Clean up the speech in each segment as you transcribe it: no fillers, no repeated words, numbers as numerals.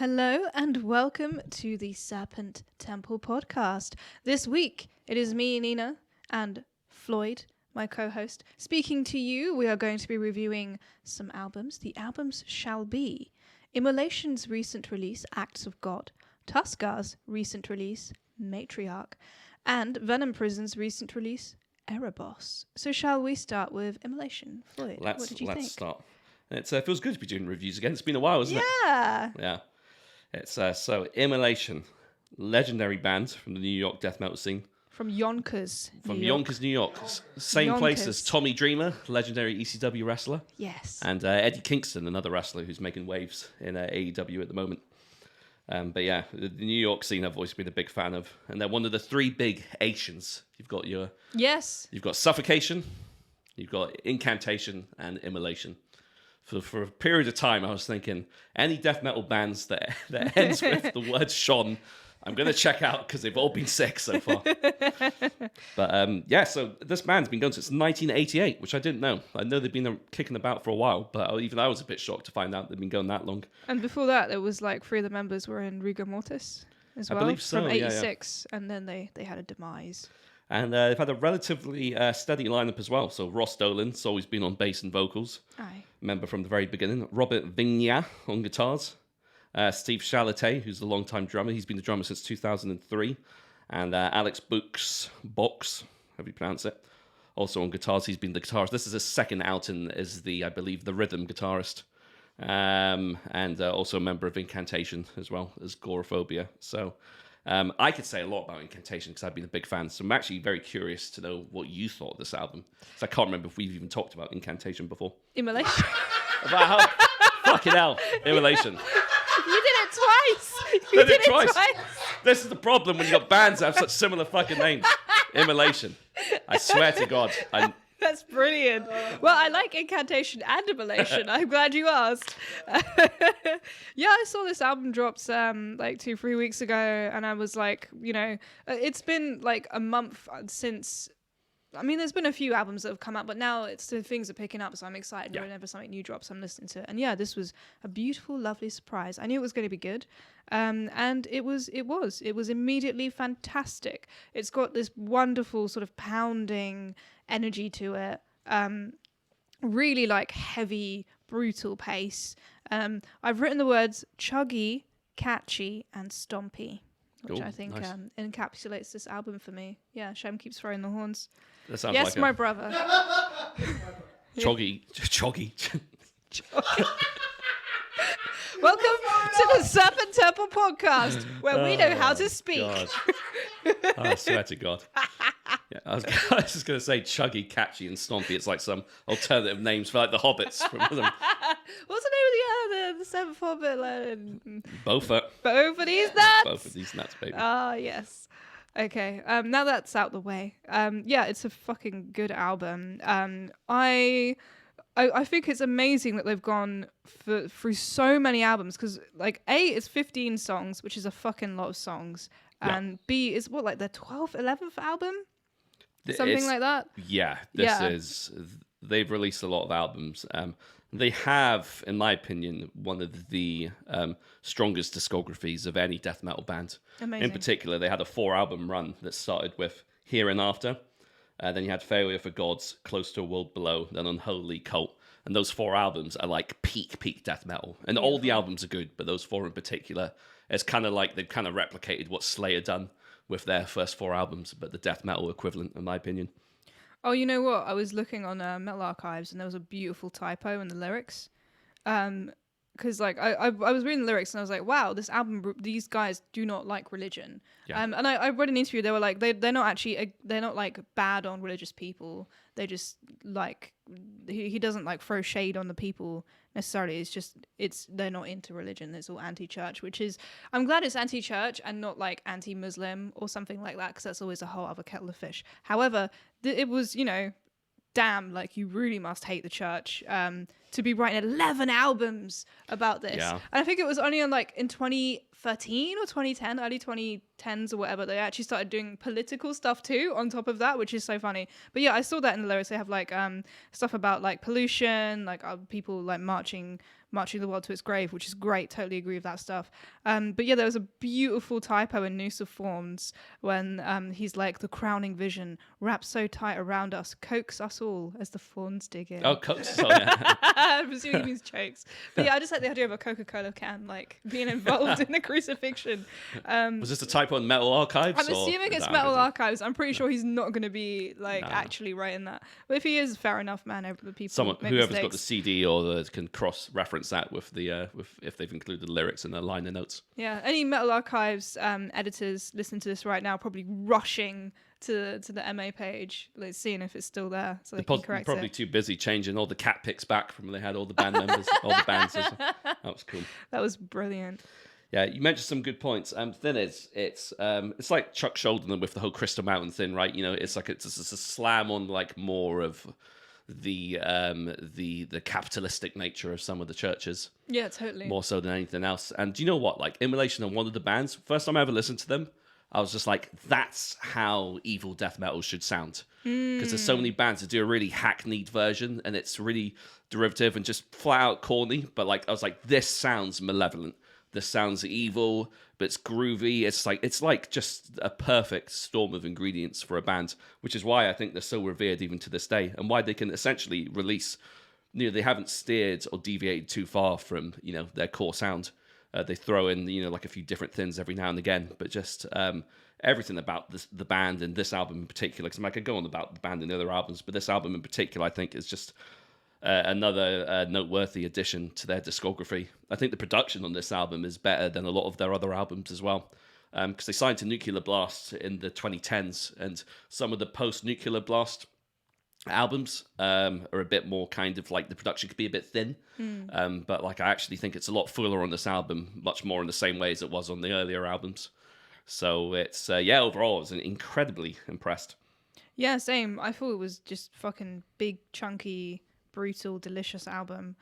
Hello and welcome to the Serpent Temple podcast. This week, it is me, Nina, and Floyd, my co-host, speaking to you. We are going to be reviewing some albums. The albums shall be Immolation's recent release, Acts of God, Tuskar's recent release, Matriarch, and Venom Prison's recent release, Erebos. So shall we start with Immolation? Floyd, what did you think? Let's start. It feels good to be doing reviews again. It's been a while, isn't it? Yeah. It's so Immolation, legendary band from the New York death metal scene. From Yonkers, New York. Same place as Tommy Dreamer, legendary ECW wrestler. Yes. And Eddie Kingston, another wrestler who's making waves in AEW at the moment. But yeah, the New York scene I've always been a big fan of. And they're one of the three big Asians. You've got Suffocation, you've got Incantation, and Immolation. For a period of time, I was thinking, any death metal bands that ends with the word Sean, I'm going to check out because they've all been sick so far. But so this band's been going since 1988, which I didn't know. I know they've been kicking about for a while, but even I was a bit shocked to find out they've been going that long. And before that, there was like three of the members were in Rigor Mortis as well. I believe so, from 86, and then they had a demise. And they've had a relatively steady lineup as well. So Ross Dolan's always been on bass and vocals. Aye. Member from the very beginning. Robert Vigna on guitars. Steve Chalatet, who's the longtime drummer. He's been the drummer since 2003. And Alex Box, however you pronounce it, also on guitars. He's been the guitarist. This is his second outing as I believe, the rhythm guitarist. And also a member of Incantation as well as Goraphobia. So I could say a lot about Incantation because I've been a big fan. So I'm actually very curious to know what you thought of this album. So I can't remember if we've even talked about Incantation before. Immolation. About fucking hell. Immolation. You did it twice. You did it twice. This is the problem when you got bands that have such similar fucking names. Immolation. I swear to God. That's brilliant. Well, I like Incantation and Immolation. I'm glad you asked. Yeah, I saw this album drops like 2-3 weeks ago, and I was like, it's been like a month since. I mean, there's been a few albums that have come out, but now things are picking up, so I'm excited whenever something new drops. I'm listening to it, and yeah, this was a beautiful, lovely surprise. I knew it was going to be good, and it was immediately fantastic. It's got this wonderful sort of pounding energy to it, really like heavy, brutal pace. I've written the words chuggy, catchy, and stompy, which I think nice. Encapsulates this album for me. Yeah, Shem keeps throwing the horns. That sounds yes, my brother. Choggy. Welcome to the Serpent Temple podcast, where we know how to speak. I swear to God. Yeah, I was just going to say chuggy, catchy, and stompy. It's like some alternative names for like the hobbits from them. What's the name of the seventh hobbit? Both of these nuts. Both of these nuts, baby. Ah, yes. Okay. Now that's out the way. Yeah, it's a fucking good album. I think it's amazing that they've gone through so many albums because, like, A, it's 15 songs, which is a fucking lot of songs, and B, is what, like their 12th, 11th album? Something like that? Yeah, they've released a lot of albums. They have, in my opinion, one of the strongest discographies of any death metal band. Amazing. In particular, they had a 4-album run that started with Here and After. Then you had Failure for Gods, Close to a World Below, then Unholy Cult. And those 4 albums are like peak death metal. And all the albums are good, but those 4 in particular, it's kind of like they've kind of replicated what Slayer done with their first 4 albums, but the death metal equivalent, in my opinion. Oh, you know what? I was looking on Metal Archives, and there was a beautiful typo in the lyrics. Because like I was reading the lyrics, and I was like, wow, this album, these guys do not like religion. Yeah. And I read an interview. They were like, they're not like bad on religious people. They just like he doesn't like throw shade on the people necessarily. It's they're not into religion. It's all anti-church, which is, I'm glad it's anti-church and not like anti-Muslim or something like that, because that's always a whole other kettle of fish. However, it was, damn, like you really must hate the church to be writing 11 albums about this. Yeah. And I think it was only in 2013 or 2010, early 2010s or whatever, they actually started doing political stuff too on top of that, which is so funny. But yeah, I saw that in the lyrics. They have like stuff about like pollution, like people like marching Marching the World to Its Grave, which is great. Totally agree with that stuff. But yeah, there was a beautiful typo in Noose of Thorns when he's like, the crowning vision wraps so tight around us, coax us all as the thorns dig in. Oh, coax us all, yeah. I'm assuming he means chokes. But yeah, I just like the idea of a Coca-Cola can like being involved in the crucifixion. Was this a typo on Metal Archives? I'm assuming it's Metal Archives. I'm pretty sure he's not going to be like actually writing that. But if he is, fair enough, man. People, whoever's got the CD or can cross-reference that with the if they've included the lyrics in their liner notes. Yeah, any Metal Archives editors listening to this right now probably rushing to the MA page, like seeing if it's still there, so they can correct probably it. Too busy changing all the cat pics back from when they had all the band members, all the bands. That was cool. That was brilliant. Yeah, you mentioned some good points. The thing is, it's like Chuck Schuldiner with the whole Crystal Mountain thing, right? You know, it's like it's a slam on like more of the capitalistic nature of some of the churches. Yeah, totally. More so than anything else. And do you know what? Like Immolation and one of the bands, first time I ever listened to them, I was just like, that's how evil death metal should sound. Because there's so many bands that do a really hackneyed version and it's really derivative and just flat out corny. But like, I was like, this sounds malevolent. This sounds evil, but it's groovy. It's like just a perfect storm of ingredients for a band, which is why I think they're so revered even to this day, and why they can essentially release. You know, they haven't steered or deviated too far from their core sound. They throw in like a few different things every now and again, but just everything about the band and this album in particular. Because I could go on about the band and the other albums, but this album in particular, I think, is just another noteworthy addition to their discography. I think the production on this album is better than a lot of their other albums as well, because they signed to Nuclear Blast in the 2010s, and some of the post-Nuclear Blast albums are a bit more kind of like the production could be a bit thin, but like I actually think it's a lot fuller on this album, much more in the same way as it was on the earlier albums. So it's overall I was incredibly impressed. Yeah, same. I thought it was just fucking big, chunky, brutal, delicious album.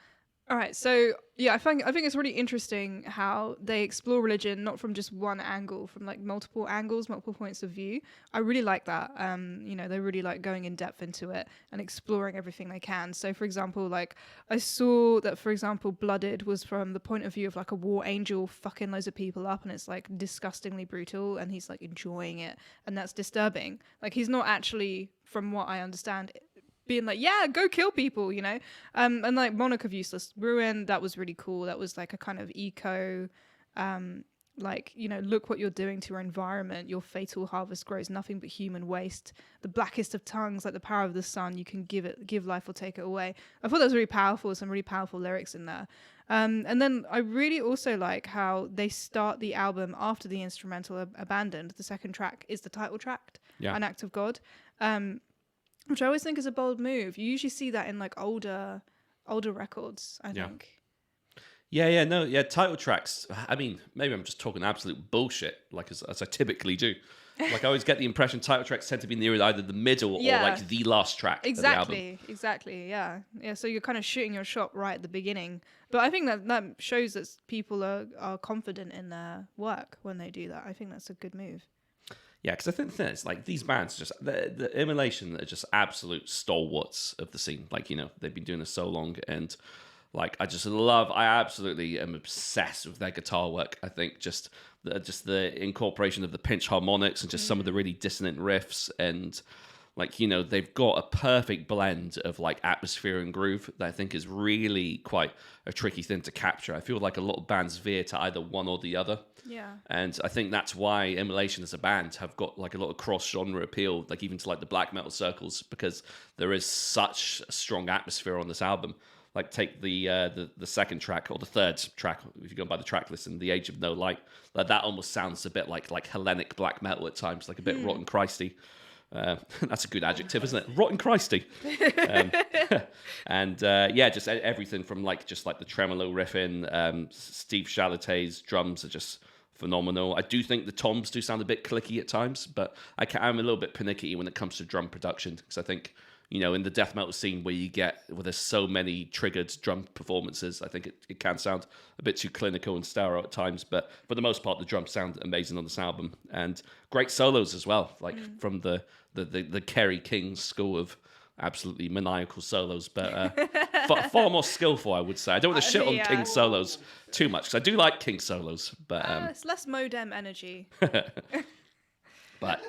All right, so yeah, I think it's really interesting how they explore religion not from just one angle, from like multiple angles, multiple points of view. I really like that. They really like going in depth into it and exploring everything they can. So, for example, like I saw that, for example, Blooded was from the point of view of like a war angel fucking loads of people up, and it's like disgustingly brutal, and he's like enjoying it, and that's disturbing. Like he's not actually, from what I understand, being like, yeah, go kill people, and like Monarch of Useless Ruin, that was really cool. That was like a kind of eco, look what you're doing to your environment. Your fatal harvest grows nothing but human waste. The blackest of tongues, like the power of the sun, you can give life or take it away. I thought that was really powerful. Some really powerful lyrics in there. And then I really also like how they start the album after the instrumental Abandoned. The second track is the title track, An Act of God. Which I always think is a bold move. You usually see that in like older records, I think. Title tracks. I mean, maybe I'm just talking absolute bullshit, like as I typically do. Like I always get the impression title tracks tend to be near either the middle or like the last track of the album. Exactly, yeah. So you're kind of shooting your shot right at the beginning. But I think that shows that people are confident in their work when they do that. I think that's a good move. Yeah, because I think the thing is, like, these bands, just the Immolation are just absolute stalwarts of the scene. Like, they've been doing this so long, and like, I absolutely am obsessed with their guitar work. I think just the incorporation of the pinch harmonics and just some of the really dissonant riffs, and like, they've got a perfect blend of like atmosphere and groove that I think is really quite a tricky thing to capture. I feel like a lot of bands veer to either one or the other. Yeah. And I think that's why Immolation as a band have got like a lot of cross-genre appeal, like even to like the black metal circles, because there is such a strong atmosphere on this album. Like take the second track or the third track, if you go by the track list, The Age of No Light, like that almost sounds a bit like Hellenic black metal at times, like a bit Rotten Christy. That's a good adjective, isn't it? Rotten Christy. Just everything from like the tremolo riffing. Steve Chalatet's drums are just phenomenal. I do think the toms do sound a bit clicky at times, but I'm a little bit pernickety when it comes to drum production, because I think in the death metal scene where there's so many triggered drum performances, I think it can sound a bit too clinical and sterile at times, but for the most part, the drums sound amazing on this album, and great solos as well, like from the Kerry King school of absolutely maniacal solos. But far more skillful, I would say. I don't want to shit on Yeah. King solos too much, because I do like King solos, but It's less modem energy. but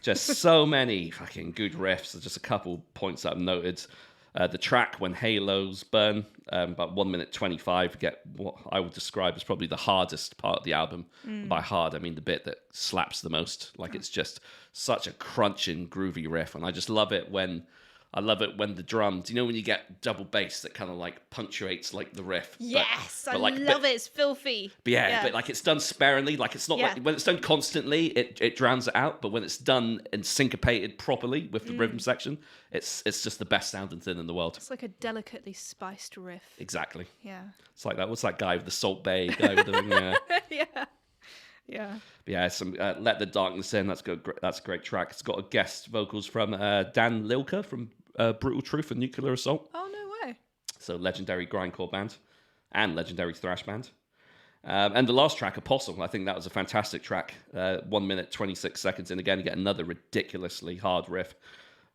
just so many fucking good riffs. There's just a couple points that I've noted. The track When Halos Burn, about 1 minute 25, get what I would describe as probably the hardest part of the album. By hard, I mean the bit that slaps the most. Like it's just such a crunching, groovy riff, and I just love it when the drums, when you get double bass that kind of like punctuates like the riff. Yes, I love it. It's filthy. But but like it's done sparingly. Like it's not like when it's done constantly, it drowns it out. But when it's done and syncopated properly with the rhythm section, it's just the best sounding thing in the world. It's like a delicately spiced riff. Exactly. Yeah. It's like that. What's that guy with the Salt Bay guy with the Yeah. Yeah. But yeah, some Let the Darkness In. That's good. That's a great track. It's got a guest vocals from Dan Lilker from Brutal Truth and Nuclear Assault. Oh, no way. So legendary grindcore band and legendary thrash band. And the last track, Apostle, I think that was a fantastic track. 1 minute, 26 seconds. And again, you get another ridiculously hard riff.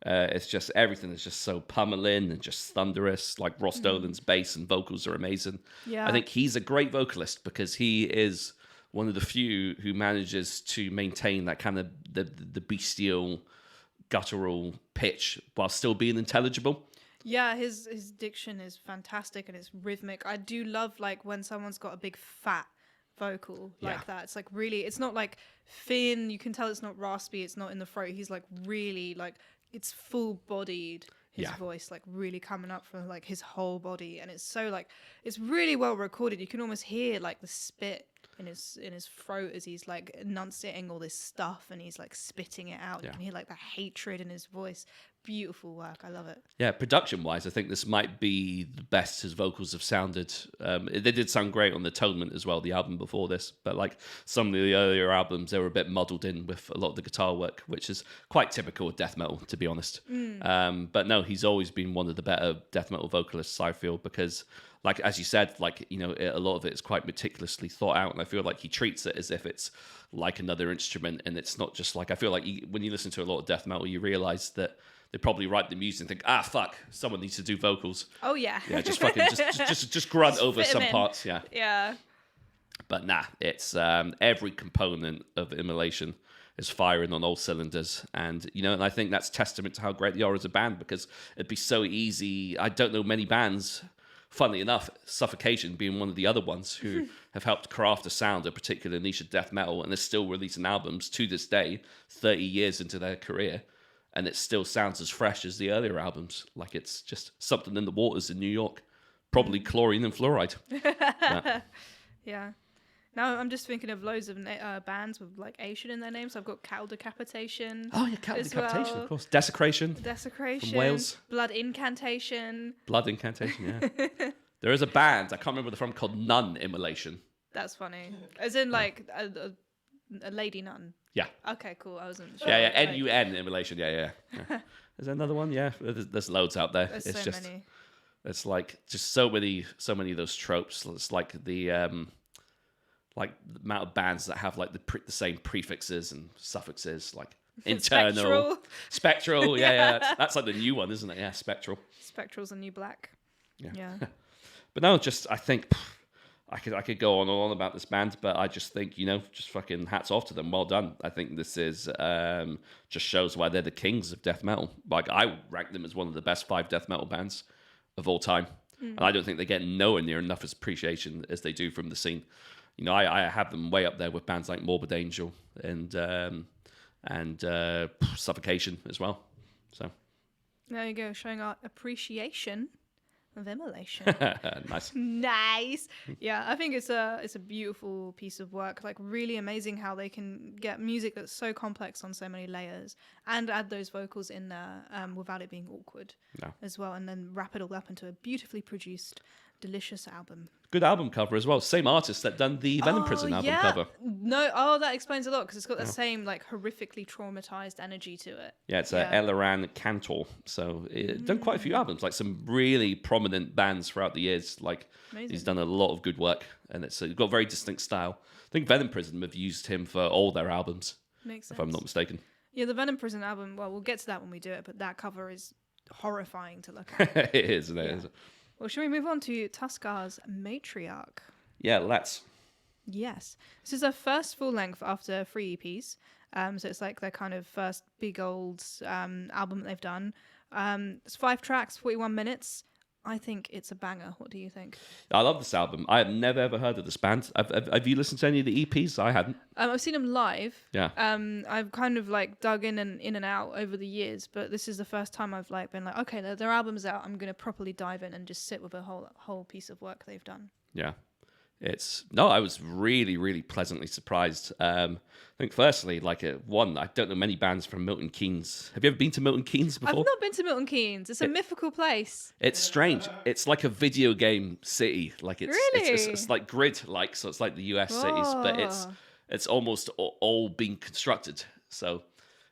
It's just, everything is just so pummeling and just thunderous. Like Ross Dolan's bass and vocals are amazing. Yeah. I think he's a great vocalist because he is one of the few who manages to maintain that kind of the bestial, guttural pitch while still being intelligible. Yeah, his diction is fantastic and it's rhythmic. I do love like when someone's got a big fat vocal like that. It's like really, it's not like thin. You can tell it's not raspy. It's not in the throat. He's like really like, it's full bodied. His voice like really coming up from like his whole body, and it's so like it's really well recorded. You can almost hear like the spit in his throat as he's like enunciating all this stuff and he's like spitting it out. You can hear like the hatred in his voice. Beautiful work. I love it. Yeah, production wise, I think this might be the best his vocals have sounded. They did sound great on the Atonement as well, the album before this, but like some of the earlier albums, they were a bit muddled in with a lot of the guitar work, which is quite typical of death metal, to be honest. But no, he's always been one of the better death metal vocalists, I feel, because like, as you said, like, a lot of it is quite meticulously thought out. And I feel like he treats it as if it's like another instrument. And it's not just like, I feel like when you listen to a lot of death metal, you realize that they probably write the music and think, fuck, someone needs to do vocals. Oh, yeah. Yeah, just fucking, just grunt over some parts. Yeah. Yeah. But nah, it's every component of Immolation is firing on all cylinders. And, and I think that's testament to how great they are as a band, because it'd be so easy. I don't know many bands, funnily enough, Suffocation being one of the other ones who have helped craft a sound, a particular niche of death metal, and they're still releasing albums to this day, 30 years into their career, and it still sounds as fresh as the earlier albums. Like it's just something in the waters in New York. Probably chlorine and fluoride. Yeah. Now I'm just thinking of loads of bands with like Asian in their names. So I've got Cow Decapitation. Oh yeah, Cow Decapitation, of course. Desecration. Desecration. From Wales. Blood Incantation. Blood Incantation, yeah. There is a band, I can't remember the from, called Nun Immolation. That's funny. As in like a lady nun. Yeah. Okay, cool. I wasn't sure. Yeah, N-U-N Immolation, yeah. Is there another one? Yeah, there's loads out there. There's it's so just, many. It's like just so many of those tropes. It's like the amount of bands that have like the same prefixes and suffixes, like internal, spectral. Yeah. That's like the new one, isn't it? Yeah, spectral. Spectral's a new black. Yeah. But no, just I think I could go on and on about this band, but I just think just fucking hats off to them. Well done. I think this is just shows why they're the kings of death metal. Like I rank them as one of the best 5 death metal bands of all time, and I don't think they get nowhere near enough appreciation as they do from the scene. I have them way up there with bands like Morbid Angel and Suffocation as well. So there you go, showing our appreciation of Immolation. Nice. Yeah, I think it's a beautiful piece of work. Like really amazing how they can get music that's so complex on so many layers and add those vocals in there without it being awkward as well, and then wrap it all up into a beautifully produced, delicious album. Good album cover as well. Same artist that done the Venom Prison album cover. That explains a lot because it's got the same like horrifically traumatized energy to it. Yeah, it's Eliran Cantor. So done quite a few albums, like some really prominent bands throughout the years. Like amazing. He's done a lot of good work, and it's got a very distinct style. I think Venom Prison have used him for all their albums. Makes sense. If I'm not mistaken. Yeah, the Venom Prison album. Well, we'll get to that when we do it, but that cover is horrifying to look at. It is, isn't it? Well, shall we move on to Tuskar's Matriarch? Yeah, let's. Yes. This is their first full length after 3 EPs. So it's like their kind of first big old album that they've done. It's 5 tracks, 41 minutes. I think it's a banger. What do you think? I love this album. I have never ever heard of this band. Have you listened to any of the EPs? I hadn't. I've seen them live. Yeah. I've kind of like dug in and out over the years, but this is the first time I've like been like, okay, their album's out. I'm gonna properly dive in and just sit with a whole piece of work they've done. Yeah. I was really, really pleasantly surprised. I think firstly, I don't know many bands from Milton Keynes. Have you ever been to Milton Keynes before? I've not been to Milton Keynes. It's a mythical place. It's strange. It's like a video game city. It's like grid-like, so it's like the US cities, but it's almost all being constructed. So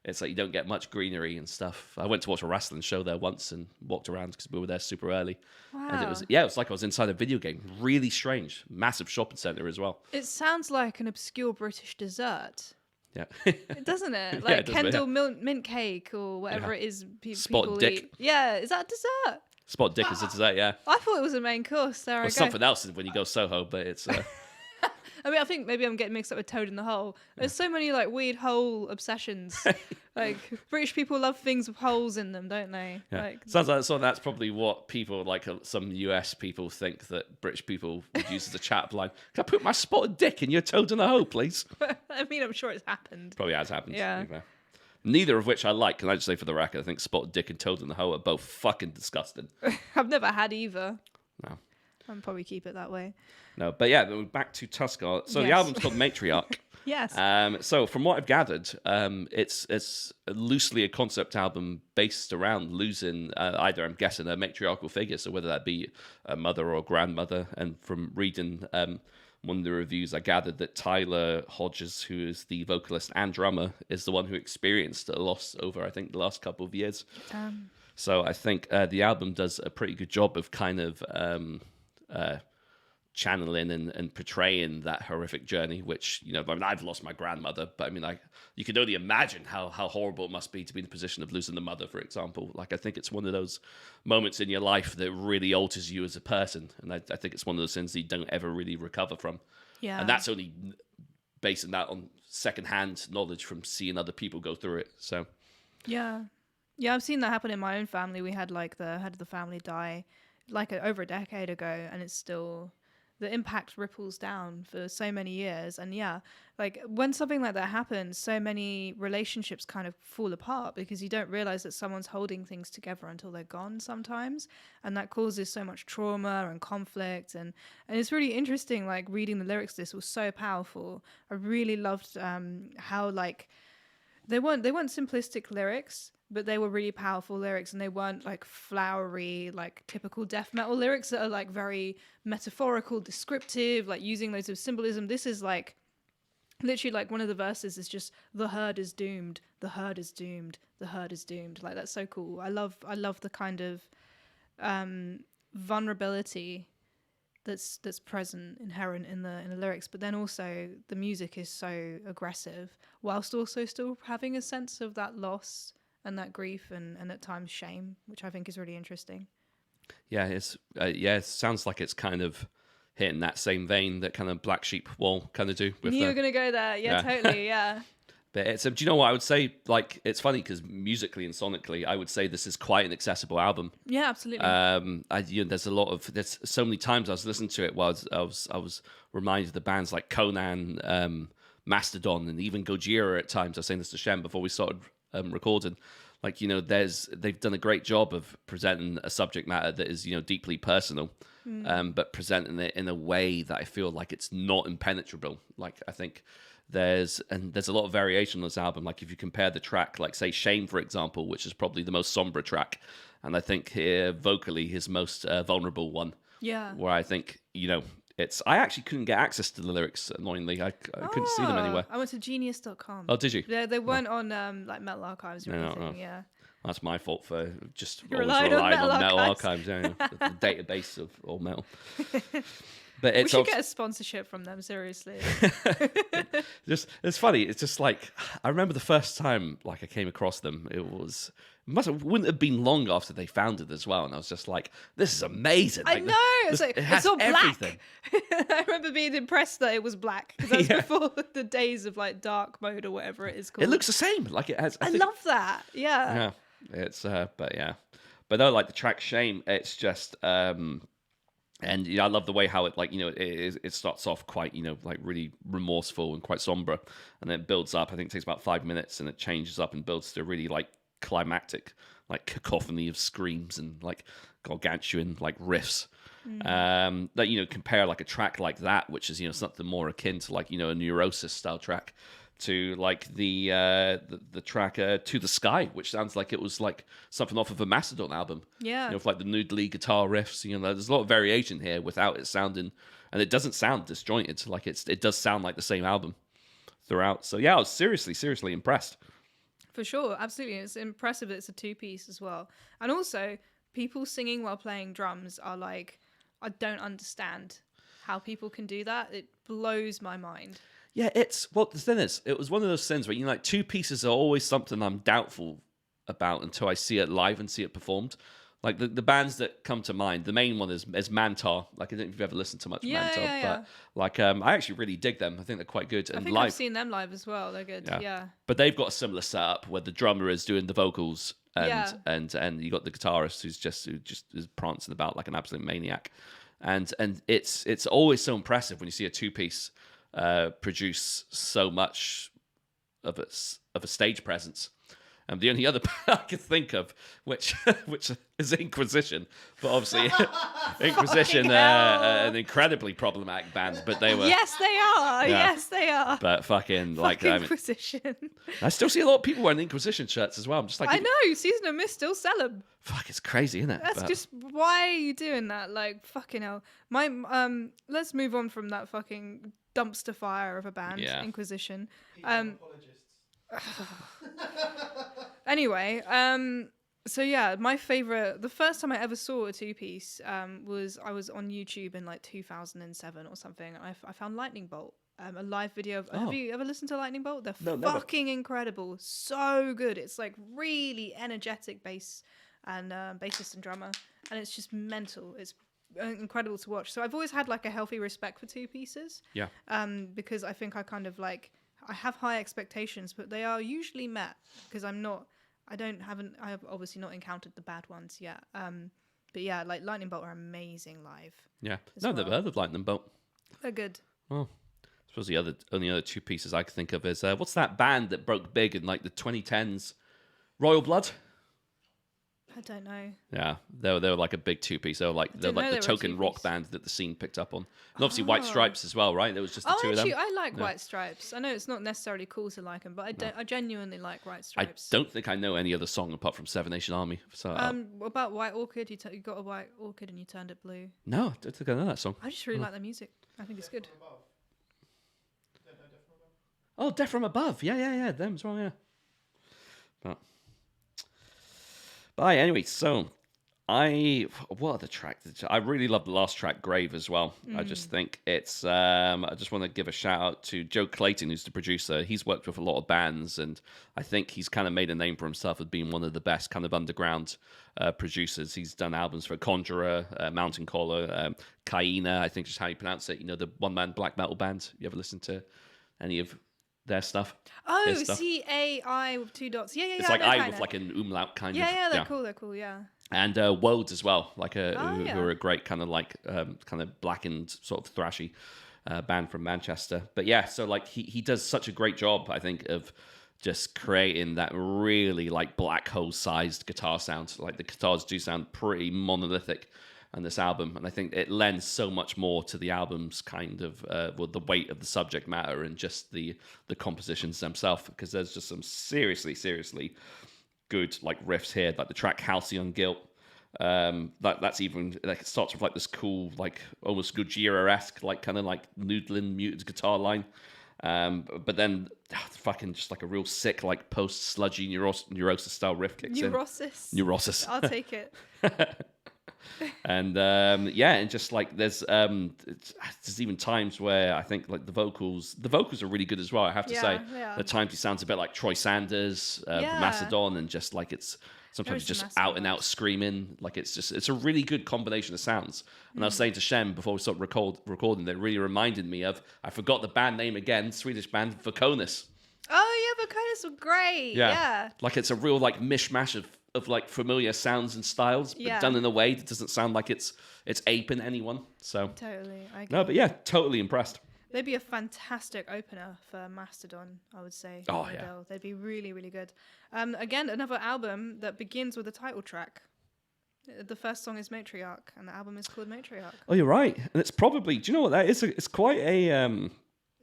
it's like you don't get much greenery and stuff. I went to watch a wrestling show there once and walked around because we were there super early. Wow. And it was like I was inside a video game. Really strange. Massive shopping centre as well. It sounds like an obscure British dessert. Yeah. Doesn't it? Like yeah, it does, Kendall mint cake or whatever it is Spot people dick. eat. Yeah, is that dessert? Spot dick is a dessert, yeah. I thought it was a main course. There I go. Something else when you go Soho, but it's... I mean, I think maybe I'm getting mixed up with Toad in the Hole. There's so many like weird hole obsessions. Like British people love things with holes in them, don't they? Yeah. Like, Sounds like that's probably what people like. Some US people think that British people would use as a chat line. Can I put my spotted dick in your Toad in the Hole, please? I mean, I'm sure it's happened. Probably has happened. Yeah. Neither of which I like. Can I just say for the record, I think spotted dick and Toad in the Hole are both fucking disgusting. I've never had either. No. I'll probably keep it that way. No, but yeah, back to Tuskar. So the album's called Matriarch. Yes. So from what I've gathered, it's loosely a concept album based around losing either, I'm guessing, a matriarchal figure, so whether that be a mother or grandmother. And from reading one of the reviews, I gathered that Tyler Hodges, who is the vocalist and drummer, is the one who experienced a loss over, I think, the last couple of years. So I think the album does a pretty good job of kind of channeling and portraying that horrific journey, which, I mean, I've lost my grandmother, but I mean, you can only imagine how horrible it must be to be in the position of losing the mother, for example. Like, I think it's one of those moments in your life that really alters you as a person. And I think it's one of those things that you don't ever really recover from. Yeah. And that's only basing that on secondhand knowledge from seeing other people go through it. So, yeah, I've seen that happen in my own family. We had like the head of the family die over a decade ago, and it's still, the impact ripples down for so many years. And yeah, like when something like that happens, so many relationships kind of fall apart because you don't realize that someone's holding things together until they're gone sometimes, and that causes so much trauma and conflict. And it's really interesting, like reading the lyrics. This was so powerful. I really loved how like they weren't simplistic lyrics, but they were really powerful lyrics, and they weren't like flowery, like typical death metal lyrics that are like very metaphorical, descriptive, like using loads of symbolism. This is like literally like one of the verses is just, the herd is doomed, the herd is doomed, the herd is doomed. Like, that's so cool. I love the kind of vulnerability that's present, inherent in the lyrics, but then also the music is so aggressive whilst also still having a sense of that loss and that grief and at times shame, which I think is really interesting. Yeah, it sounds like it's kind of hitting that same vein that kind of Black Sheep Wall kind of do. You were going to go there. Yeah, totally, yeah. But it's, do you know what I would say? Like, it's funny because musically and sonically, I would say this is quite an accessible album. Yeah, absolutely. There's so many times I was listening to it while I was reminded of the bands like Conan, Mastodon, and even Gojira at times. I was saying this to Shem before we started recording. Like, they've done a great job of presenting a subject matter that is, deeply personal, but presenting it in a way that I feel like it's not impenetrable. Like, I think there's a lot of variation on this album. Like, if you compare the track, like say Shame, for example, which is probably the most somber track, and I think here vocally his most vulnerable one. Yeah. Where I think, I actually couldn't get access to the lyrics, annoyingly. I couldn't see them anywhere. I went to genius.com. Oh, did you? Yeah, they weren't on like Metal Archives or anything. No. Yeah. That's my fault for just always relying on Metal Metal Archives, the database of all metal. But we should get a sponsorship from them, seriously. It's funny. It's just like I remember the first time like I came across them. Wouldn't have been long after they founded as well, and I was just like, "This is amazing!" I know. It's all black. I remember being impressed that it was black because that's before the days of like dark mode or whatever it is called. It looks the same. Like it has. I love that. Yeah. Yeah. It's but no, like the track Shame. It's just and I love the way how it it starts off quite like really remorseful and quite somber, and then it builds up. I think it takes about 5 minutes, and it changes up and builds to a really like climactic like cacophony of screams and like gargantuan like riffs. That compare like a track like that, which is something more akin to like a Neurosis style track, to like the track To the Sky, which sounds like it was like something off of a Mastodon album. Yeah. With like the noodly guitar riffs. There's a lot of variation here without it sounding, and it doesn't sound disjointed. Like it does sound like the same album throughout. So yeah, I was seriously impressed. For sure, absolutely. It's impressive that it's a 2-piece as well. And also, people singing while playing drums are like, I don't understand how people can do that. It blows my mind. Yeah, the thing is, it was one of those things where, like 2 pieces are always something I'm doubtful about until I see it live and see it performed. Like the bands that come to mind, the main one is Mantar. Like I don't know if you've ever listened to much Mantar, but like I actually really dig them. I think they're quite good. And I think live, I've seen them live as well. They're good. Yeah. But they've got a similar setup where the drummer is doing the vocals and you got the guitarist who just is prancing about like an absolute maniac. And it's always so impressive when you see a 2-piece produce so much of a stage presence. And the only other band I can think of, which is Inquisition, but obviously Inquisition, an incredibly problematic band, but they were. Yes, they are. Yeah. Yes, they are. But Inquisition. I still see a lot of people wearing Inquisition shirts as well. I'm just like, I know, Season of Mist still sell them. Fuck, it's crazy, isn't it? That's just why are you doing that? Like fucking hell. Let's move on from that fucking dumpster fire of a band, Inquisition. Anyway, so yeah, my favorite. The first time I ever saw a 2-piece was I was on YouTube in like 2007 or something. And I found Lightning Bolt, a live video of. Have you ever listened to Lightning Bolt? They're fucking incredible, so good. It's like really energetic bass and bassist and drummer, and it's just mental. It's incredible to watch. So I've always had like a healthy respect for 2-pieces. Yeah. Because I think I kind of like. I have high expectations, but they are usually met because I have obviously not encountered the bad ones yet. But yeah, like Lightning Bolt are amazing live. Yeah. No, they've heard of Lightning Bolt. They're good. Well, I suppose the only other 2 pieces I could think of is, what's that band that broke big in like the 2010s? Royal Blood? I don't know. Yeah, they were like a big 2-piece. They're like the token rock band that the scene picked up on. And obviously White Stripes as well, right? There was just the 2 of them. I like White Stripes. I know it's not necessarily cool to like them, but I genuinely like White Stripes. I don't think I know any other song apart from Seven Nation Army. So what about White Orchid? You got a white orchid and you turned it blue. No, I don't think I know that song. I just really like the music. I think it's good. Oh, Death from Above. Yeah, them as well, yeah. But anyway, so what other track? I really love the last track, Grave, as well. I just think it's. I just want to give a shout out to Joe Clayton, who's the producer. He's worked with a lot of bands, and I think he's kind of made a name for himself as being one of the best kind of underground producers. He's done albums for Conjurer, Mountain Caller, Kaina, I think is how you pronounce it. The one-man black metal band. You ever listen to any of their stuff? Oh, CAI with 2 dots. Yeah. It's like I with like an umlaut kind of. Yeah, they're cool. They're cool. Yeah. And Wodes as well, like who are a great kind of like kind of blackened sort of thrashy band from Manchester. But yeah, so like he does such a great job, I think, of just creating that really like black hole sized guitar sound. Like the guitars do sound pretty monolithic on this album, and I think it lends so much more to the album's kind of the weight of the subject matter and just the compositions themselves, because there's just some seriously good like riffs here, like the track Halcyon Guilt. That's even like it starts with like this cool like almost Gojira-esque like kind of like noodling muted guitar line, but then fucking just like a real sick like post sludgy neurosis style riff kicks in. Neurosis. I'll take it. And and just like there's even times where I think like the vocals are really good as well. I have to say, at times he sounds a bit like Troy Sanders from Mastodon, and just like it's sometimes just out and out screaming. Like it's a really good combination of sounds. And I was saying to Shem before we started recording that it really reminded me of, I forgot the band name again, Swedish band Vakonis. Oh yeah, Vakonis were great. Yeah. Like it's a real like mishmash of like familiar sounds and styles, but done in a way that doesn't sound like it's aping anyone. So totally. Totally impressed. They'd be a fantastic opener for Mastodon, I would say. Oh yeah, they'd be really, really good. Again, another album that begins with a title track. The first song is Matriarch, and the album is called Matriarch. Oh, you're right, and it's probably. Do you know what that is? It's quite a.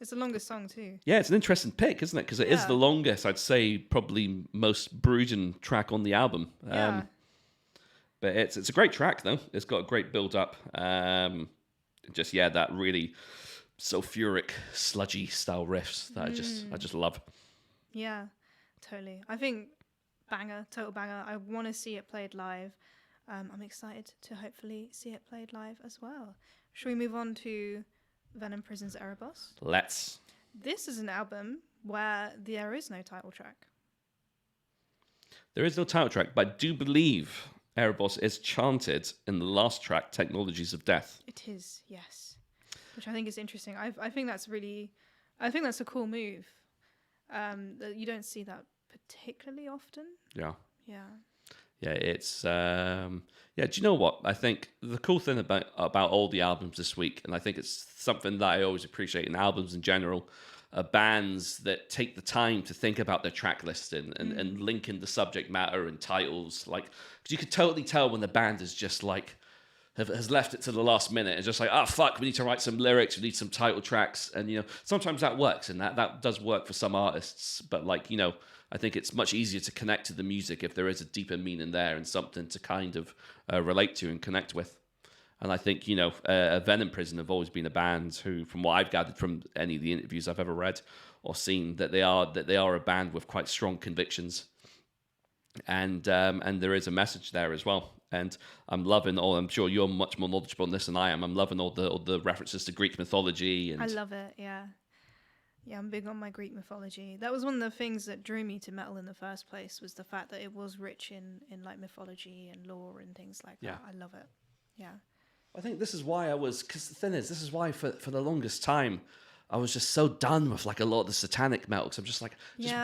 It's the longest song too. Yeah, it's an interesting pick, isn't it? Because it is the longest. I'd say probably most brooding track on the album. But it's a great track though. It's got a great build up. That really sulfuric, sludgy style riffs that I just love. Yeah, totally. I think total banger. I want to see it played live. I'm excited to hopefully see it played live as well. Shall we move on to Venom Prison's Erebos? Let's. This is an album where there is no title track. There is no title track, but I do believe Erebos is chanted in the last track, Technologies of Death. It is, yes. Which I think is interesting. I think that's a cool move. You don't see that particularly often. Yeah. Yeah. Yeah, it's do you know what? I think the cool thing about all the albums this week, and I think it's something that I always appreciate in albums in general, are bands that take the time to think about their track listing and link in the subject matter and titles. Like, because you could totally tell when the band is just like has left it to the last minute and just like, oh fuck, we need to write some lyrics, we need some title tracks, and sometimes that works, and that does work for some artists, but like I think it's much easier to connect to the music if there is a deeper meaning there and something to kind of relate to and connect with. And I think, Venom Prison have always been a band who, from what I've gathered from any of the interviews I've ever read or seen, that they are a band with quite strong convictions. And there is a message there as well. And I'm loving I'm sure you're much more knowledgeable on this than I am. I'm loving all the references to Greek mythology. And I love it, yeah. Yeah, I'm big on my Greek mythology. That was one of the things that drew me to metal in the first place, was the fact that it was rich in like mythology and lore and things like that. I love it. Yeah. I think this is why because the thing is, this is why for the longest time, I was just so done with like a lot of the satanic metal, because I'm just like,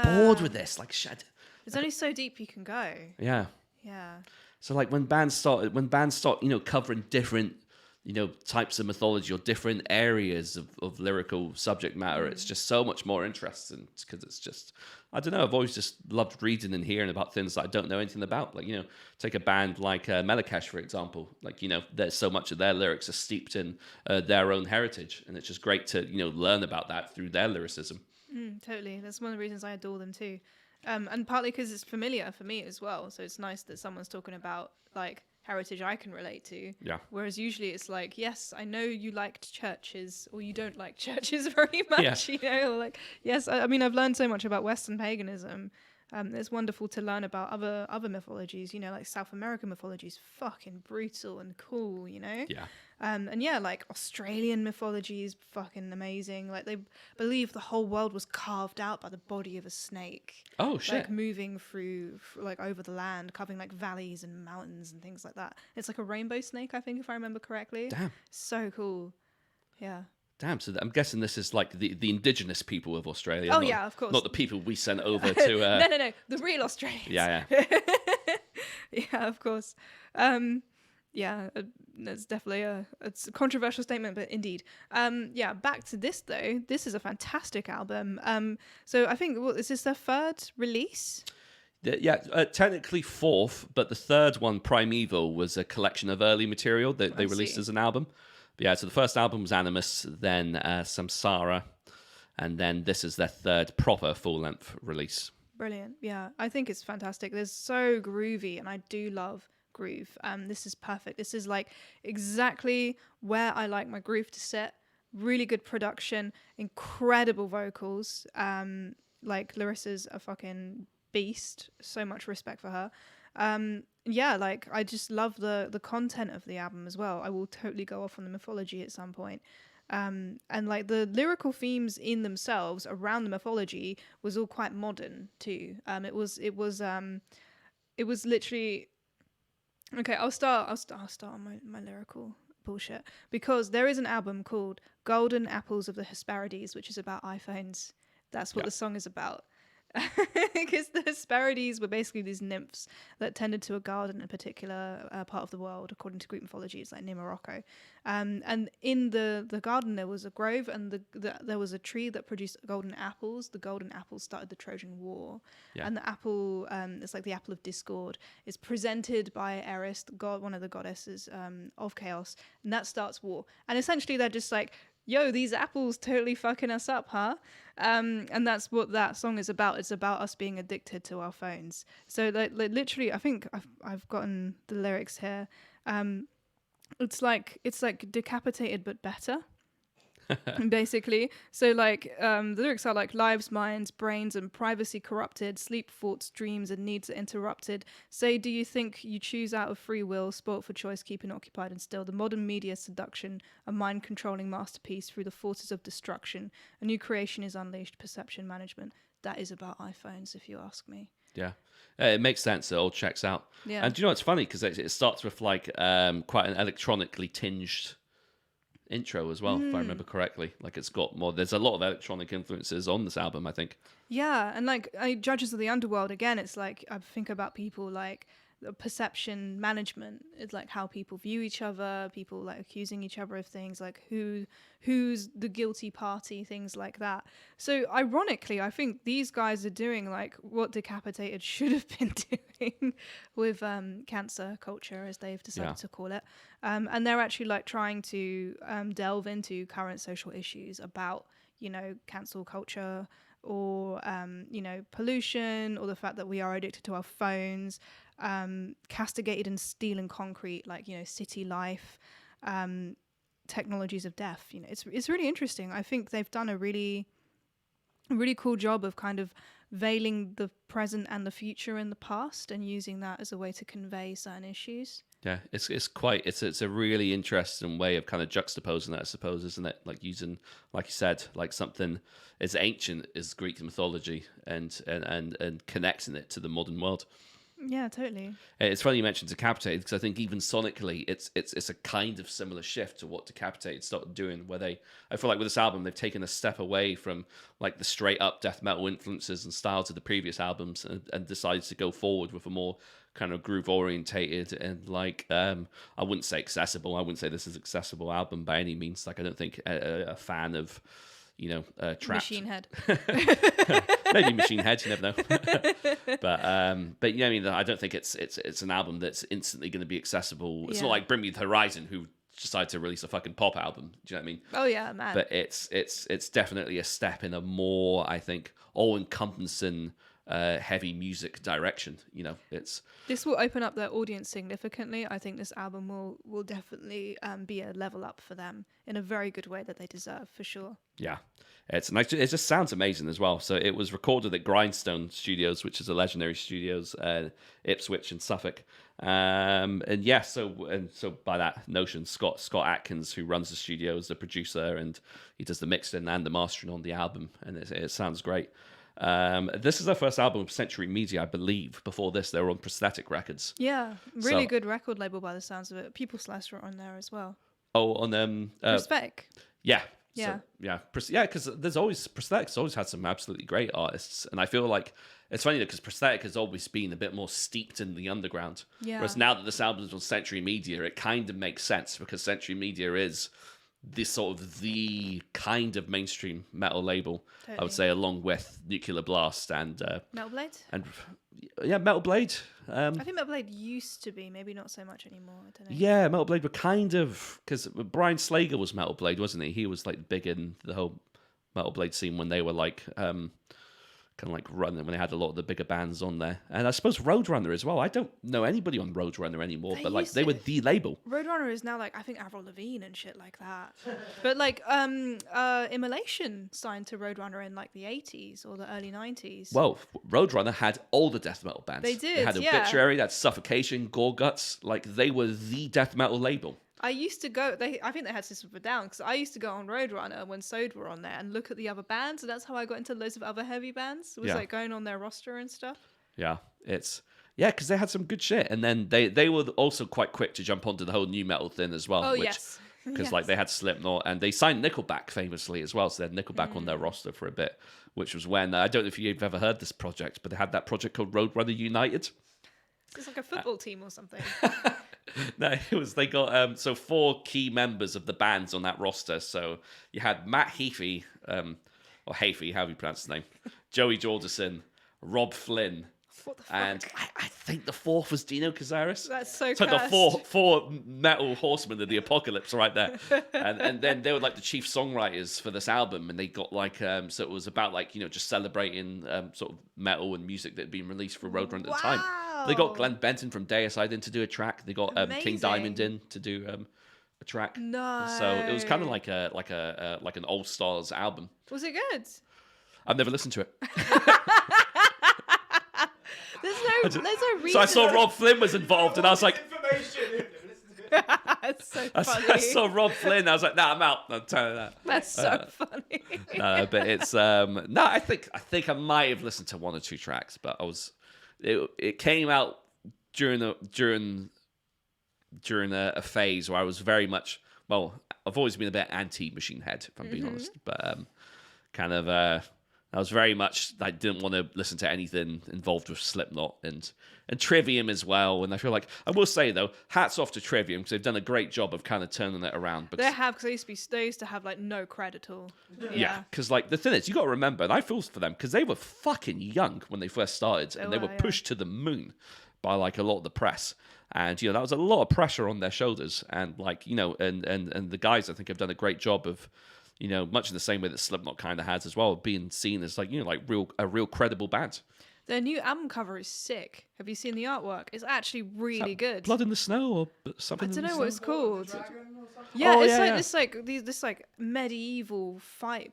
bored with this. Like, shit. There's only so deep you can go. Yeah. Yeah. So like when bands start, covering different, types of mythology or different areas of lyrical subject matter, it's just so much more interesting, because it's just, I don't know, I've always just loved reading and hearing about things that I don't know anything about. Like, take a band like Melakesh, for example. Like, there's so much of their lyrics are steeped in their own heritage, and it's just great to, learn about that through their lyricism. Totally. That's one of the reasons I adore them too. And partly because it's familiar for me as well. So it's nice that someone's talking about like heritage I can relate to. Yeah. Whereas usually it's like, yes, I know you liked churches, or you don't like churches very much. Yeah. Like, yes, I mean, I've learned so much about Western paganism. It's wonderful to learn about other mythologies. Like South American mythology is fucking brutal and cool. Yeah. And yeah, like Australian mythology is fucking amazing. Like they believe the whole world was carved out by the body of a snake. Oh shit! Like moving through like over the land, covering like valleys and mountains and things like that. It's like a rainbow snake, I think, if I remember correctly. Damn. So cool. Yeah. Damn, so I'm guessing this is like the indigenous people of Australia. Oh, yeah, of course. Not the people we sent over to... No. The real Australians. Yeah. Yeah, of course. That's definitely it's a controversial statement, but indeed. Back to this, though. This is a fantastic album. So I think, is this their third release? Yeah, technically fourth, but the third one, Primeval, was a collection of early material that they released as an album. But yeah, so the first album was Animus, then Samsara, and then this is their third proper full-length release. Brilliant. Yeah, I think it's fantastic. It's so groovy, and I do love groove. This is perfect. This is like exactly where I like my groove to sit. Really good production, incredible vocals. Like Larissa's a fucking beast. So much respect for her. Yeah, like I just love the content of the album as well. I will totally go off on the mythology at some point. And like the lyrical themes in themselves around the mythology was all quite modern too. It was literally okay. I'll start on my lyrical bullshit because there is an album called Golden Apples of the Hesperides, which is about iPhones. That's what the song is about. Because the Hesperides were basically these nymphs that tended to a garden in a particular part of the world, according to Greek mythology. It's like near Morocco. And in the garden there was a grove, and there was a tree that produced golden apples. The golden apples started the Trojan War. Yeah. And the apple, it's like the apple of discord, is presented by Eris, one of the goddesses of chaos, and that starts war. And essentially they're just like, yo, these apples totally fucking us up, huh? And that's what that song is about. It's about us being addicted to our phones. So like literally, I think I've gotten the lyrics here. It's like decapitated but better. Basically, so like the lyrics are like lives, minds, brains, and privacy corrupted, sleep, thoughts, dreams, and needs are interrupted. Say, do you think you choose out of free will, sport for choice, keeping occupied and still? The modern media seduction, a mind-controlling masterpiece through the forces of destruction. A new creation is unleashed, perception management. That is about iPhones, if you ask me. Yeah, it makes sense. It all checks out. Yeah. And do you know what's funny? Because it starts with like quite an electronically tinged intro as well, if I remember correctly. Like it's got more, there's a lot of electronic influences on this album, I think. Yeah, and like Judges of the Underworld, again, it's like I think about people like perception management. It's like how people view each other, people like accusing each other of things, like who's the guilty party, things like that. So ironically, I think these guys are doing like what Decapitated should have been doing with cancer culture, as they've decided to call it. And they're actually like trying to delve into current social issues about, you know, cancel culture, or pollution, or the fact that we are addicted to our phones, castigated in steel and concrete, like, you know, city life, technologies of death. You know, it's really interesting. I think they've done a really cool job of kind of veiling the present and the future in the past, and using that as a way to convey certain issues. Yeah, it's a really interesting way of kind of juxtaposing that, I suppose, isn't it? Like using, like you said, like something as ancient as Greek mythology and connecting it to the modern world. Yeah, totally. It's funny you mentioned Decapitated, because I think even sonically, it's a kind of similar shift to what Decapitated started doing. Where I feel like with this album, they've taken a step away from like the straight up death metal influences and styles of the previous albums, and decided to go forward with a more kind of groove orientated and like I wouldn't say accessible. I wouldn't say this is an accessible album by any means. Like I don't think a fan of, you know, Trapped. Machine Head. Maybe Machine Head, you never know. but you know, I mean, I don't think it's an album that's instantly going to be accessible. It's not like Bring Me the Horizon, who decided to release a fucking pop album. Do you know what I mean? Oh yeah, man. But it's definitely a step in a more, I think, all-encompassing heavy music direction. You know, this will open up their audience significantly. I think this album will definitely be a level up for them in a very good way that they deserve, for sure. Yeah, it's nice. It just sounds amazing as well. So it was recorded at Grindstone Studios, which is a legendary studios, Ipswich and Suffolk. And so by that notion, Scott Atkins, who runs the studio, is the producer, and he does the mixing and the mastering on the album, and it sounds great. This is their first album of Century Media, I believe. Before this, they were on Prosthetic Records. Yeah, really good record label by the sounds of it. People Slice were on there as well. Oh, on Prosthetic. Yeah. Yeah. So, because Prosthetic's always had some absolutely great artists, and I feel like it's funny because Prosthetic has always been a bit more steeped in the underground. Yeah. Whereas now that this album's on Century Media, it kind of makes sense, because Century Media is this sort of the kind of mainstream metal label, totally. I would say, along with Nuclear Blast and Metal Blade. And Metal Blade. I think Metal Blade used to be, maybe not so much anymore. I don't know. Yeah, Metal Blade were kind of, because Brian Slager was Metal Blade, wasn't he? He was like big in the whole Metal Blade scene when they were like kind of like run when they had a lot of the bigger bands on there. And I suppose Roadrunner as well. I don't know anybody on Roadrunner anymore, but like they were the label. Roadrunner is now like I think Avril Lavigne and shit like that. But like Immolation signed to Roadrunner in like the 80s or the early 90s. Well, Roadrunner had all the death metal bands. They did. They had Obituary, they had Suffocation, Gore Guts. Like they were the death metal label. I used to go. I think they had System of a Down because I used to go on Roadrunner when Sode were on there and look at the other bands, and that's how I got into loads of other heavy bands. It was like going on their roster and stuff. Yeah, because they had some good shit, and then they were also quite quick to jump onto the whole new metal thing as well. Oh yes, because like they had Slipknot and they signed Nickelback famously as well, so they had Nickelback on their roster for a bit, which was when I don't know if you've ever heard this project, but they had that project called Roadrunner United. It's like a football team or something. No, it was they got so 4 key members of the bands on that roster. So you had Matt Heafy, or Heafy, however you pronounce his name, Joey Jordison, Rob Flynn, what the fuck? and I think the 4th was Dino Cazares. That's so the cursed. four metal horsemen of the apocalypse right there. and then they were like the chief songwriters for this album, and they got like so it was about like just celebrating sort of metal and music that had been released for Roadrunner at the time. They got Glenn Benton from Deicide in to do a track. They got King Diamond in to do a track. No. So it was kind of like an All Stars album. Was it good? I've never listened to it. There's no reason. So I saw Rob Flynn was involved, and I was like, That's so funny. I saw Rob Flynn. I was like, I'm out. I'm telling that. That's so funny. No, but it's I think I might have listened to 1 or 2 tracks, but it came out during a phase where I was very much I've always been a bit anti Machine Head, if I'm being honest, but I was very much didn't want to listen to anything involved with Slipknot and Trivium as well. And I feel like I will say though, hats off to Trivium because they've done a great job of kind of turning it around. They have, because they used to have like no cred at all. Yeah, because like the thing is, you got to remember, and I feel for them because they were fucking young when they first started, and they were pushed to the moon by like a lot of the press. And that was a lot of pressure on their shoulders, and like and the guys I think have done a great job of much in the same way that Slipknot kind of has as well, being seen as like a real credible band. Their new album cover is sick. Have you seen the artwork? It's actually really good. Blood in the Snow or something? I don't know what it's called. This like medieval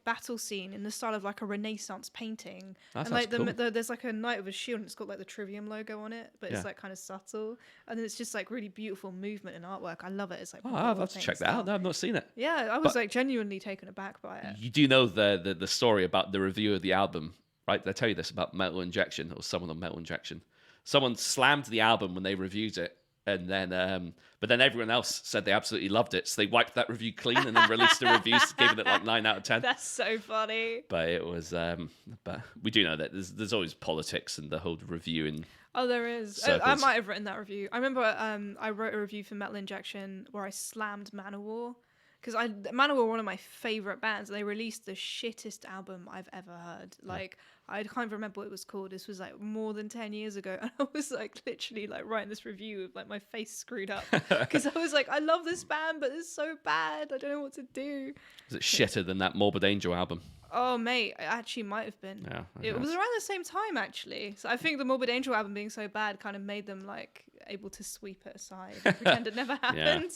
battle scene in the style of like a Renaissance painting. That and like cool. there's like a knight with a shield and it's got like the Trivium logo on it, but it's like kind of subtle. And then it's just like really beautiful movement and artwork. I love it. It's like I'll have to check that out. No, I've not seen it. Yeah, I was like genuinely taken aback by it. You do know the story about the review of the album, right? Did I tell you this about Metal Injection, or someone on Metal Injection? Someone slammed the album when they reviewed it, and then but then everyone else said they absolutely loved it, so they wiped that review clean and then released the reviews, giving it like 9 out of 10. That's so funny. But it was but we do know that there's always politics and the whole reviewing. Oh, there is. I might have written that review. I remember I wrote a review for Metal Injection where I slammed Manowar. Because Manowar were one of my favourite bands. They released the shittest album I've ever heard. Like, I can't remember what it was called. This was like more than 10 years ago. And I was like literally like writing this review with like my face screwed up. Because I was like, I love this band, but it's so bad. I don't know what to do. Is it shitter than that Morbid Angel album? Oh, mate, it actually might have been. Yeah, it was around the same time, actually. So I think the Morbid Angel album being so bad kind of made them like able to sweep it aside and pretend it never happened. Yeah.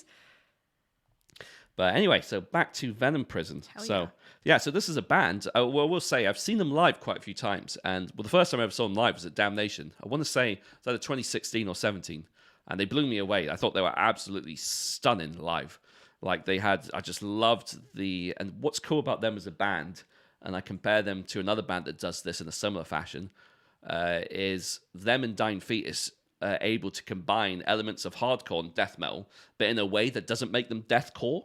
But anyway, so back to Venom Prison. So this is a band. We'll say I've seen them live quite a few times. And the first time I ever saw them live was at Damnation. I want to say it was either 2016 or 17. And they blew me away. I thought they were absolutely stunning live. Like I just loved and what's cool about them as a band, and I compare them to another band that does this in a similar fashion, is them and Dying Fetus able to combine elements of hardcore and death metal, but in a way that doesn't make them deathcore.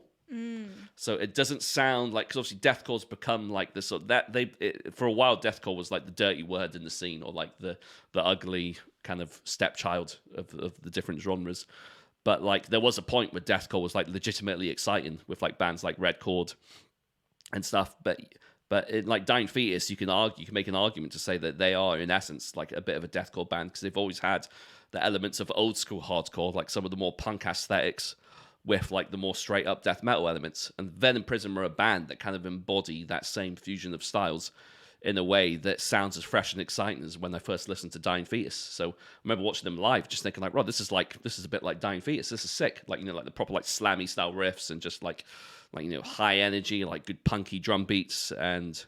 So it doesn't sound like, because obviously deathcore's become like this sort of, for a while deathcore was like the dirty word in the scene, or like the ugly kind of stepchild of the different genres. But like there was a point where deathcore was like legitimately exciting with like bands like Red Chord and stuff. But in like Dying Fetus, you can make an argument to say that they are in essence like a bit of a deathcore band, because they've always had the elements of old school hardcore, like some of the more punk aesthetics, with like the more straight up death metal elements. And Venom Prison are a band that kind of embody that same fusion of styles in a way that sounds as fresh and exciting as when I first listened to Dying Fetus. So I remember watching them live, just thinking like, "Rod, this is a bit like Dying Fetus. This is sick." Like, like the proper like slammy style riffs and just like high energy, like good punky drum beats. And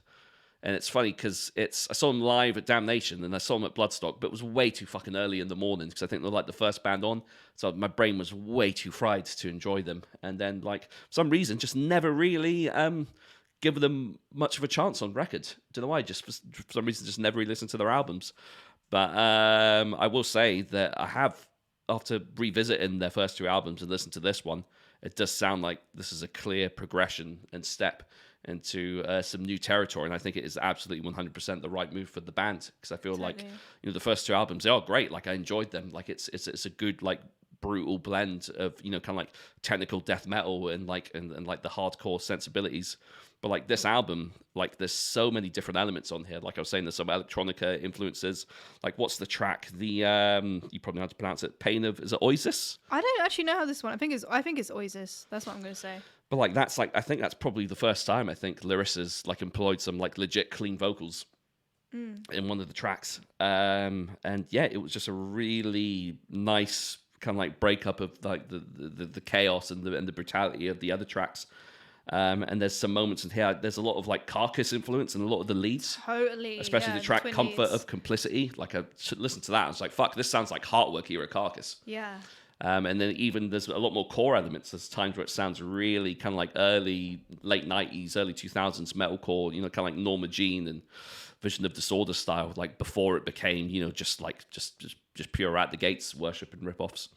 it's funny because I saw them live at Damnation and I saw them at Bloodstock, but it was way too fucking early in the morning because I think they're like the first band on. So my brain was way too fried to enjoy them. And then like for some reason, just never really give them much of a chance on record. Don't know why. Just for some reason, just never really listened to their albums. But I will say that I have, after revisiting their first 2 albums and listening to this one, it does sound like this is a clear progression and step into some new territory. And I think it is absolutely 100% the right move for the band, because I feel like the first 2 albums, they are great. Like I enjoyed them. Like it's a good like brutal blend of kind of like technical death metal and like the hardcore sensibilities. But like this album, like there's so many different elements on here. Like I was saying, there's some electronica influences. Like what's the track? The you probably know how to pronounce it. Is it Oasis? I don't actually know how this one. I think it's Oasis. That's what I'm going to say. But like that's like I think that's probably the first time I think lyricists like employed some like legit clean vocals in one of the tracks. And yeah, it was just a really nice kind of like breakup of like the chaos and the brutality of the other tracks. And there's some moments in here. There's a lot of like Carcass influence in a lot of the leads. Totally. Especially the track Comfort of Complicity. Like I listened to that. I was like, fuck, this sounds like Heartwork era Carcass. Yeah. And then even there's a lot more core elements. There's times where it sounds really kind of like late 90s, early 2000s metalcore, kind of like Norma Jean and Vision of Disorder style, like before it became, just pure at the gates worship and rip-offs.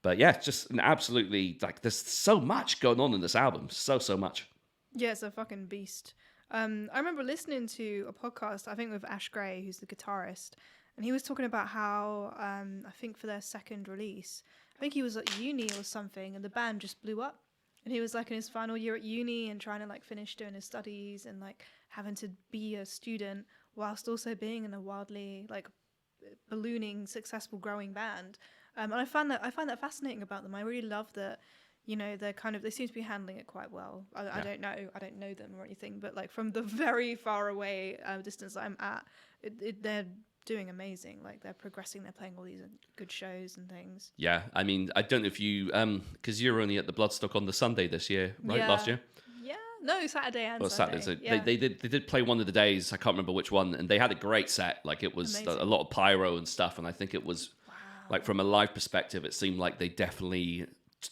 But yeah, just an absolutely, like, there's so much going on in this album. So much. Yeah, it's a fucking beast. I remember listening to a podcast, I think with Ash Gray, who's the guitarist, and he was talking about how, I think for their second release, I think he was at uni or something, and the band just blew up. And he was like in his final year at uni and trying to like finish doing his studies and like having to be a student whilst also being in a wildly like ballooning, successful, growing band. And I find that fascinating about them. I really love that, they seem to be handling it quite well. I don't know them or anything, but like from the very far away distance I'm at, they're doing amazing. Like they're progressing, they're playing all these good shows and things. Yeah, I mean, I don't know if you, because you were only at the Bloodstock on the Sunday this year, right? Yeah. Last year? Yeah, no, Saturday and Sunday. Saturday. So they did play one of the days. I can't remember which one, and they had a great set. Like it was a lot of pyro and stuff, and I think it was. Like from a live perspective, it seemed like they definitely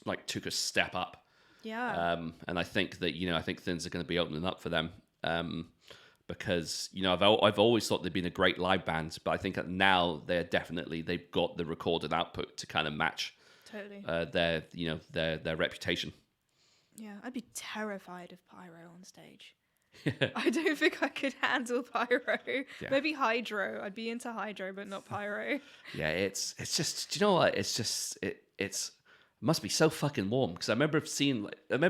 like took a step up. Yeah. And I think that I think things are going to be opening up for them. Because I've always thought they've been a great live band, but I think that now they've got the recorded output to kind of match their reputation. Yeah, I'd be terrified of pyro on stage. I don't think I could handle pyro. Yeah. Maybe hydro. I'd be into hydro, but not pyro. Yeah, it's just. Do you know what? It's just it must be so fucking warm, because I remember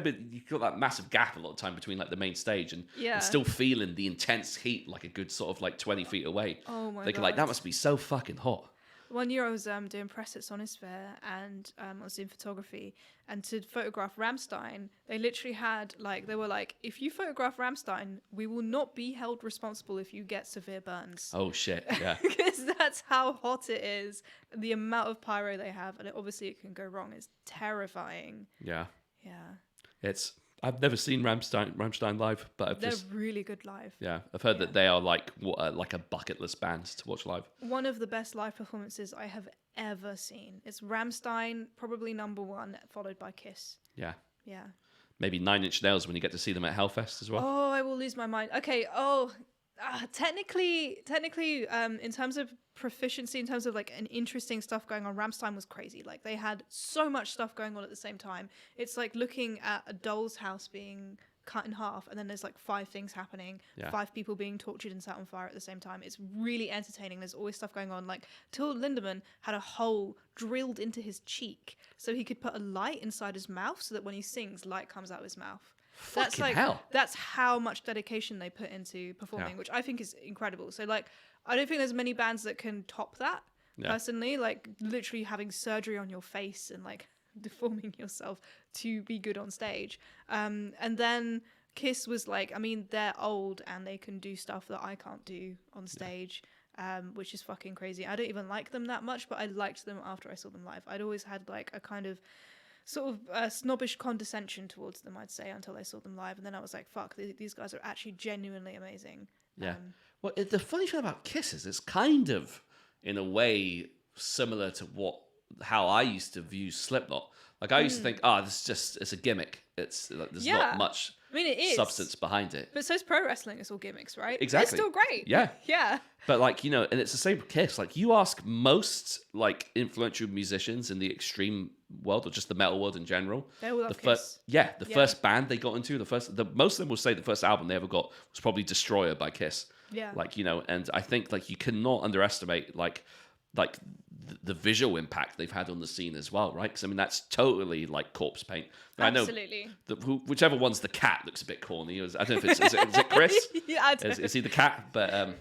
you got that massive gap a lot of time between like the main stage and still feeling the intense heat like a good sort of like 20 feet away. Oh my god! Like that must be so fucking hot. One year I was doing press at Sonisphere and I was doing photography, and to photograph Rammstein, they literally had they were like, if you photograph Rammstein, we will not be held responsible if you get severe burns. Oh shit, yeah. Because that's how hot it is, the amount of pyro they have, and obviously it can go wrong. It's terrifying. Yeah. Yeah. I've never seen Rammstein live, but they're really good live. Yeah, I've heard that they are like a bucket list band to watch live. One of the best live performances I have ever seen. It's Rammstein, probably number 1, followed by Kiss. Yeah. Yeah. Maybe 9 Inch Nails when you get to see them at Hellfest as well. Oh, I will lose my mind. Okay. Technically, in terms of proficiency, in terms of like an interesting stuff going on, Rammstein was crazy. Like they had so much stuff going on at the same time. It's like looking at a doll's house being cut in half, and then there's like 5 things happening, 5 people being tortured and set on fire at the same time. It's really entertaining. There's always stuff going on. Like Till Lindemann had a hole drilled into his cheek so he could put a light inside his mouth so that when he sings, light comes out of his mouth. Hell. That's how much dedication they put into performing, which I think is incredible. So like, I don't think there's many bands that can top that personally, like literally having surgery on your face and like deforming yourself to be good on stage. And then Kiss was like, I mean, they're old and they can do stuff that I can't do on stage, which is fucking crazy. I don't even like them that much, but I liked them after I saw them live. I'd always had like a kind of sort of snobbish condescension towards them, I'd say, until I saw them live. And then I was like, fuck, these guys are actually genuinely amazing. Yeah. Well, the funny thing about Kiss is it's kind of, in a way, similar to how I used to view Slipknot. Like, I used to think, it's a gimmick. It's like, there's not much it is substance behind it. But so's pro wrestling. It's all gimmicks, right? Exactly. It's still great. Yeah. Yeah. But like, and it's the same with Kiss. Like, you ask most like influential musicians in the extreme world, or just the metal world in general. They all love Kiss. First band they got into, most of them will say the first album they ever got was probably Destroyer by Kiss. Yeah. Like, and I think like you cannot underestimate like the visual impact they've had on the scene as well, right? Because I mean, that's totally like corpse paint. Absolutely. I know whichever one's the cat looks a bit corny. I don't know if is it Chris? Yeah, I don't know. Is he the cat? But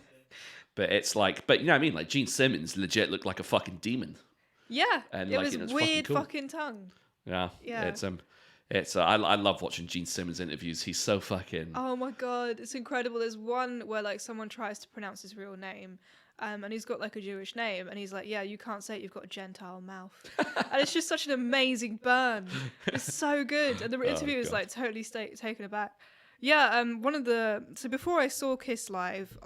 it's like, but you know what I mean? Like Gene Simmons legit looked like a fucking demon. Yeah, and it like, was weird fucking tongue. Yeah. I love watching Gene Simmons interviews. He's so fucking. Oh my god, it's incredible. There's one where like someone tries to pronounce his real name. And he's got like a Jewish name, and he's like, yeah, you can't say it, you've got a Gentile mouth. And it's just such an amazing burn. It's so good. And the interview is like totally taken aback. Yeah, so before I saw Kiss live,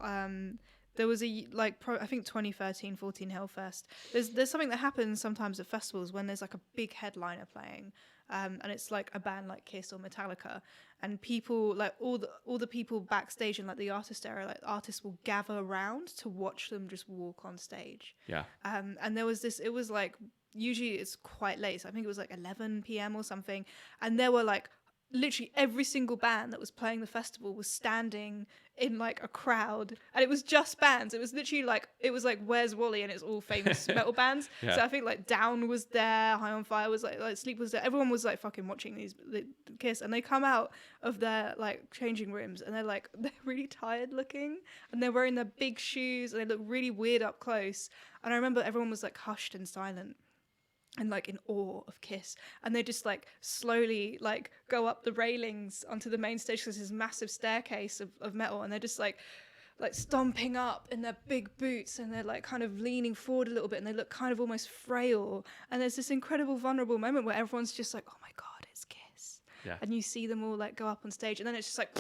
there was I think 2013, 14 Hellfest. There's something that happens sometimes at festivals when there's like a big headliner playing. And it's like a band like Kiss or Metallica, and people like all the people backstage in like the artist area, like artists will gather around to watch them just walk on stage. Yeah. And there was this. It was like usually it's quite late. So I think it was like 11 p.m. or something, and there were like literally every single band that was playing the festival was standing in like a crowd, and it was just bands. It was literally like Where's Wally, and it's all famous metal bands. So I think like Down was there, High on Fire was like Sleep was there. Everyone was like fucking watching the Kiss, and they come out of their like changing rooms, and they're really tired looking, and they're wearing their big shoes, and they look really weird up close. And I remember everyone was like hushed and silent and like in awe of Kiss, and they just like slowly like go up the railings onto the main stage, because there's this massive staircase of metal, and they're just like stomping up in their big boots, and they're like kind of leaning forward a little bit, and they look kind of almost frail, and there's this incredible vulnerable moment where everyone's just like, oh my god, it's Kiss. And you see them all like go up on stage, and then it's just like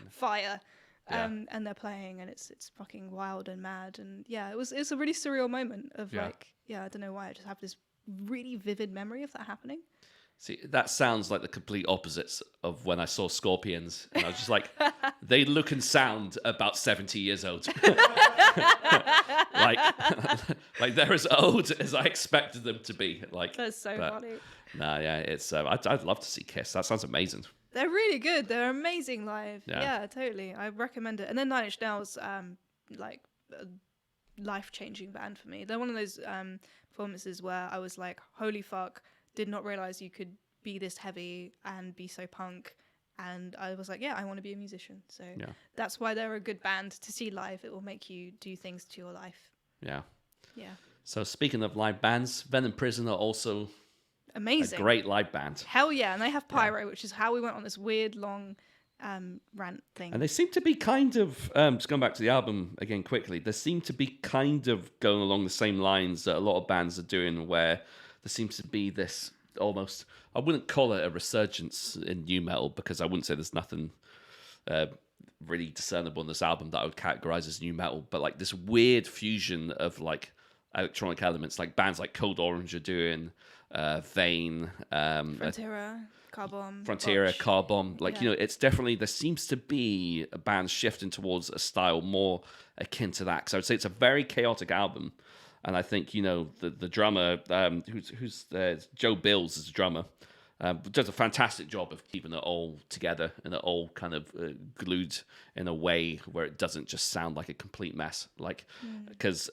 fire. And they're playing, and it's fucking wild and mad, and it's a really surreal moment of I don't know why I just have this really vivid memory of that happening. See, that sounds like the complete opposites of when I saw Scorpions, and I was just like, they look and sound about 70 years old. like they're as old as I expected them to be. Like, that's so funny. Nah, yeah, it's I'd love to see Kiss. That sounds amazing. They're really good. They're amazing live. Yeah, totally. I recommend it. And then Nine Inch Nails, like a life-changing band for me. They're one of those performances where I was like, holy fuck, did not realize you could be this heavy and be so punk. And I was like, yeah, I want to be a musician. So that's why they're a good band to see live. It will make you do things to your life. Yeah. So speaking of live bands, Venom Prison are also amazing. A great live band. Hell yeah. And they have Pyro, which is how we went on this weird long rant thing. And they seem to be kind of, just going back to the album again quickly, they seem to be kind of going along the same lines that a lot of bands are doing, where there seems to be this almost, I wouldn't call it a resurgence in nu metal, because I wouldn't say there's nothing really discernible in this album that I would categorize as nu metal, but like this weird fusion of like electronic elements, like bands like Code Orange are doing, Vane, Frontiera, Car Bomb. Like, it's definitely, there seems to be a band shifting towards a style more akin to that. Because I would say it's a very chaotic album. And I think, the drummer, who's Joe Bills is the drummer, does a fantastic job of keeping it all together and it all kind of glued in a way where it doesn't just sound like a complete mess. Like,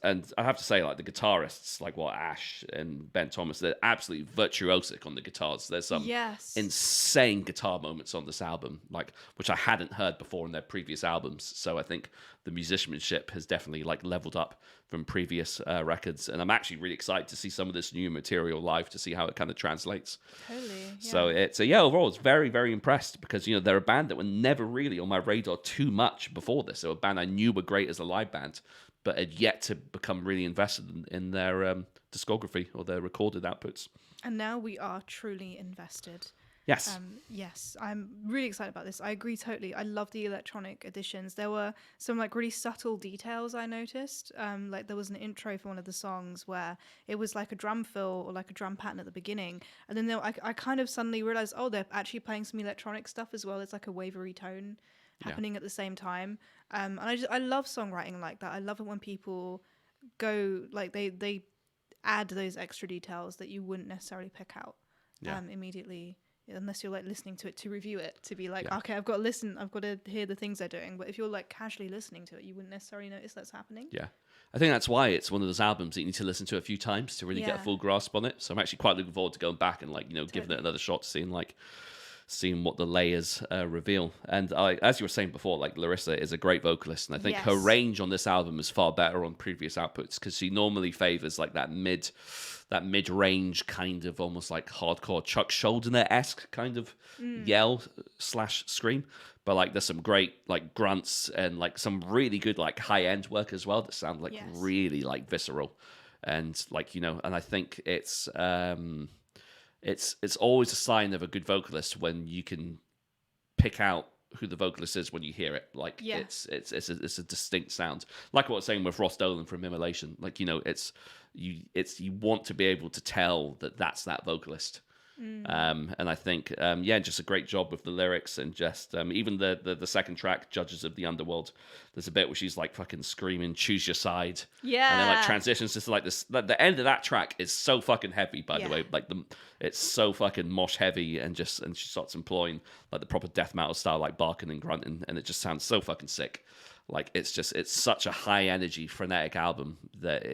and I have to say, like, the guitarists, like Ash and Ben Thomas, they're absolutely virtuosic on the guitars. There's some insane guitar moments on this album, like, which I hadn't heard before in their previous albums. So I think the musicianship has definitely like leveled up previous records, and I'm actually really excited to see some of this new material live to see how it kind of translates. Totally. Yeah. So it's overall it's very, very impressed, because they're a band that were never really on my radar too much before this. They were a band I knew were great as a live band, but had yet to become really invested in their discography or their recorded outputs. And now we are truly invested. Yes. Yes, I'm really excited about this. I agree totally. I love the electronic additions. There were some like really subtle details I noticed. Like there was an intro for one of the songs where it was like a drum fill or like a drum pattern at the beginning, and then I kind of suddenly realized, oh, they're actually playing some electronic stuff as well. It's like a wavery tone happening at the same time. And I love songwriting like that. I love it when people go like they add those extra details that you wouldn't necessarily pick out immediately, unless you're like listening to it to review it, to be like, okay, I've got to listen, I've got to hear the things they're doing. But if you're like casually listening to it, you wouldn't necessarily notice that's happening. Yeah. I think that's why it's one of those albums that you need to listen to a few times to really get a full grasp on it. So I'm actually quite looking forward to going back and giving it another shot, seeing what the layers reveal. And as you were saying before, like Larissa is a great vocalist, and I think her range on this album is far better on previous outputs, because she normally favors like that mid-range kind of almost like hardcore Chuck Schuldiner-esque kind of yell / scream. But like there's some great like grunts and like some really good like high-end work as well that sound like really like visceral. And like, and I think it's always a sign of a good vocalist when you can pick out who the vocalist is when you hear it. Like it's a distinct sound. Like what I was saying with Ross Dolan from Immolation. Like, you want to be able to tell that that's that vocalist. And I think just a great job with the lyrics, and just even the second track, Judges of the Underworld, there's a bit where she's like fucking screaming, choose your side, and then like transitions to like this. The end of that track is so fucking heavy, by the way. Like it's so fucking mosh heavy, and she starts employing like the proper death metal style, like barking and grunting, and it just sounds so fucking sick. Like it's such a high energy, frenetic album that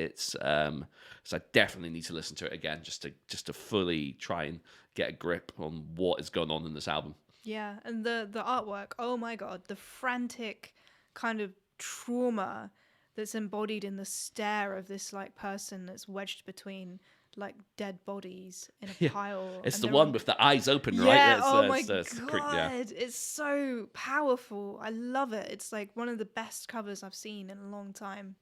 so I definitely need to listen to it again just to fully try and get a grip on what is going on in this album. Yeah, and the artwork, oh my god, the frantic kind of trauma that's embodied in the stare of this like person that's wedged between like dead bodies in a pile. It's the one with the eyes open, right? Yeah, oh my god, it's so powerful. I love it. It's like one of the best covers I've seen in a long time.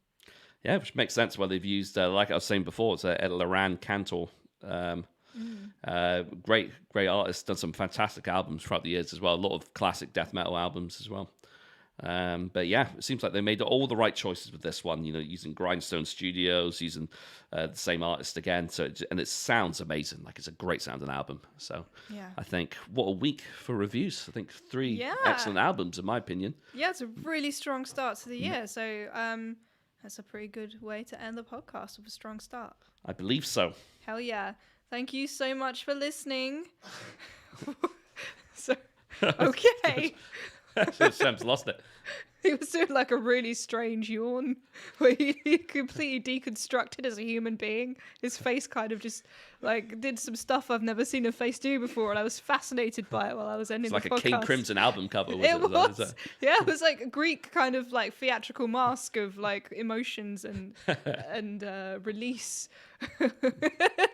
Yeah, which makes sense why they've used, like I was saying before, it's Ed Loran Cantor. Great artist, done some fantastic albums throughout the years as well. A lot of classic death metal albums as well. But yeah, it seems like they made all the right choices with this one, using Grindstone Studios, using the same artist again. And it sounds amazing. Like it's a great sounding album. So I think what a week for reviews. I think 3 excellent albums in my opinion. Yeah, it's a really strong start to the year. So that's a pretty good way to end the podcast with a strong start. I believe so. Hell yeah. Thank you so much for listening. Okay. Sam's lost it. He was doing like a really strange yawn where he completely deconstructed as a human being. His face kind of just like did some stuff I've never seen a face do before, and I was fascinated by it while I was ending the podcast. It's like a King Crimson album cover. It was. Yeah, it was like a Greek kind of like theatrical mask of like emotions and release.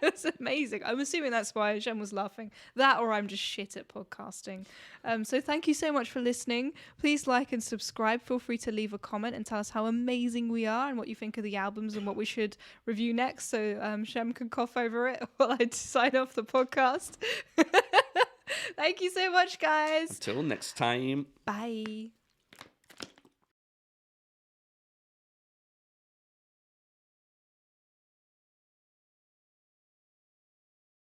It's amazing. I'm assuming that's why Shem was laughing. That, or I'm just shit at podcasting. So thank you so much for listening. Please like and subscribe. Feel free to leave a comment and tell us how amazing we are and what you think of the albums and what we should review next, so Shem can cough over it while I sign off the podcast. Thank you so much, guys. Until next time. Bye.